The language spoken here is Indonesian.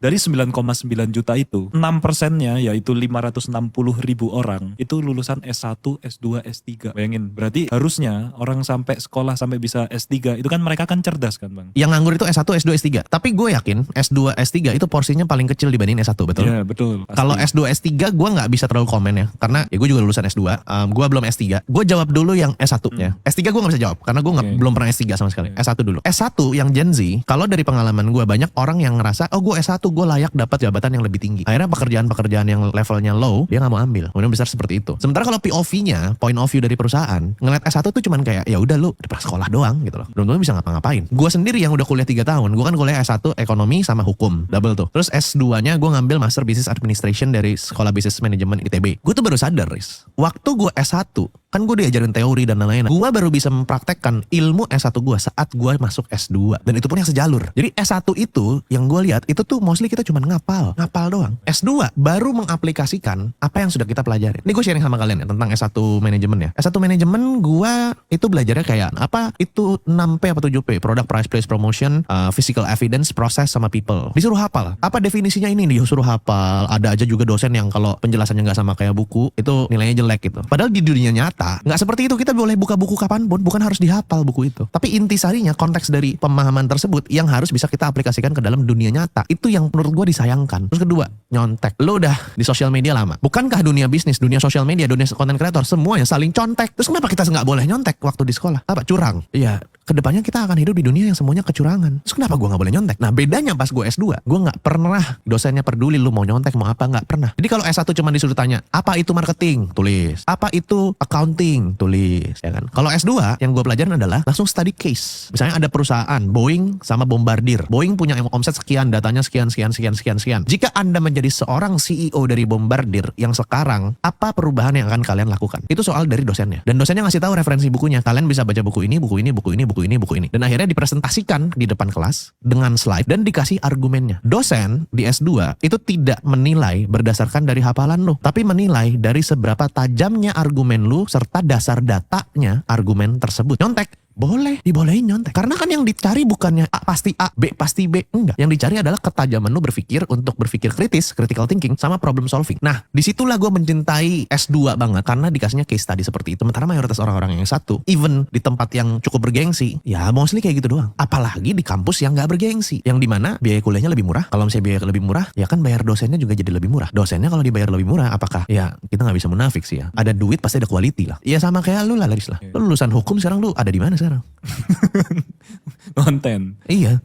Dari 9,9 juta itu, 6%-nya yaitu 560.000 orang itu lulusan S1, S2, S3. Bayangin, berarti harusnya orang sampai sekolah sampai bisa S3 itu kan mereka kan cerdas kan Bang? Yang nganggur itu S1, S2, S3. Tapi gue yakin S2, S3 itu porsinya paling kecil dibanding S1, betul? Iya betul. Pasti. Kalau S2, S3 gue gak bisa terlalu komen ya. Karena ya gue juga lulusan S2, gue belum S3. Gue jawab dulu yang S1 ya. S3 gue gak bisa jawab karena gue belum pernah S3 sama sekali. S1 dulu. S1 yang Gen Z, kalau dari pengalaman gue banyak orang yang ngerasa, oh gue S1 gue layak dapat jabatan yang lebih tinggi. Akhirnya pekerjaan-pekerjaan yang levelnya low dia gak mau ambil. Kemudian besar seperti itu. Sementara kalau POV-nya, point of view dari perusahaan, ngeliat S1 tuh cuman kayak ya udah lu udah pernah sekolah doang gitu loh. Belum tentu bisa ngapa-ngapain. Gue sendiri yang udah kuliah 3 tahun, gue kan kuliah S1 ekonomi sama hukum, double tuh. Terus S2-nya gue ngambil Master Business Administration dari Sekolah Business Management ITB. Gue tuh baru sadar, Riz. Waktu gue S1, kan gue diajarin teori dan lain-lain. Gue baru bisa mempraktekkan ilmu S1 gue saat gue masuk S2. Dan itu pun yang sejalur. Jadi S1 itu yang gue lihat itu tuh mostly kita cuma ngapal doang. S2 baru mengaplikasikan apa yang sudah kita pelajari. Ini gue sharing sama kalian ya tentang S1 manajemen ya. S1 manajemen gue itu belajarnya kayak apa itu 6P apa 7P. Product, Price, Place, Promotion, Physical Evidence, Process, sama People. Disuruh hafal. Apa definisinya ini? Disuruh hafal. Ada aja juga dosen yang kalau penjelasannya nggak sama kayak buku itu nilainya jelek gitu. Padahal di dunia nyata nggak seperti itu. Kita boleh buka buku kapanpun, bukan harus dihafal buku itu. Tapi intisarinya konteks dari pemahaman tersebut yang harus bisa kita aplikasikan ke dalam dunia nyata. Itu yang menurut gue disayangkan. Terus kedua, nyontek. Lo udah di sosial media lama. Bukankah dunia bisnis, dunia sosial media, dunia content creator semuanya saling contek? Terus kenapa kita nggak boleh nyontek waktu di sekolah? Apa? Curang? Iya. Kedepannya kita akan hidup di dunia yang semuanya kecurangan. Terus kenapa gue gak boleh nyontek? Nah bedanya pas gue S2, gue gak pernah dosennya peduli lu mau nyontek mau apa, gak pernah. Jadi kalau S1 cuma disuruh tanya, apa itu marketing? Tulis. Apa itu accounting? Tulis. Ya kan? Kalau S2 yang gue pelajarin adalah langsung study case. Misalnya ada perusahaan Boeing sama Bombardier. Boeing punya omset sekian, datanya sekian. Jika Anda menjadi seorang CEO dari Bombardier yang sekarang, apa perubahan yang akan kalian lakukan? Itu soal dari dosennya. Dan dosennya ngasih tahu referensi bukunya. Kalian bisa baca buku ini. Dan akhirnya dipresentasikan di depan kelas dengan slide dan dikasih argumennya. Dosen di S2 itu tidak menilai berdasarkan dari hafalan lu, tapi menilai dari seberapa tajamnya argumen lu serta dasar datanya argumen tersebut. Nyontek boleh, dibolehin nyontek. Karena kan yang dicari bukannya A pasti A, B pasti B. Enggak. Yang dicari adalah ketajaman lu berpikir untuk berpikir kritis, critical thinking, sama problem solving. Nah, disitulah gue mencintai S2 banget. Karena dikasihnya case study seperti itu. Sementara mayoritas orang-orang yang S1, even di tempat yang cukup bergengsi, ya mostly kayak gitu doang. Apalagi di kampus yang gak bergengsi. Yang dimana biaya kuliahnya lebih murah. Kalau misalnya biaya lebih murah, ya kan bayar dosennya juga jadi lebih murah. Dosennya kalau dibayar lebih murah, apakah? Ya kita gak bisa munafik sih ya. Ada duit pasti ada quality lah. Ya sama kayak lu lah Laris lah. Lu lulusan hukum sekarang lu ada di mana sekarang? Konten. Iya.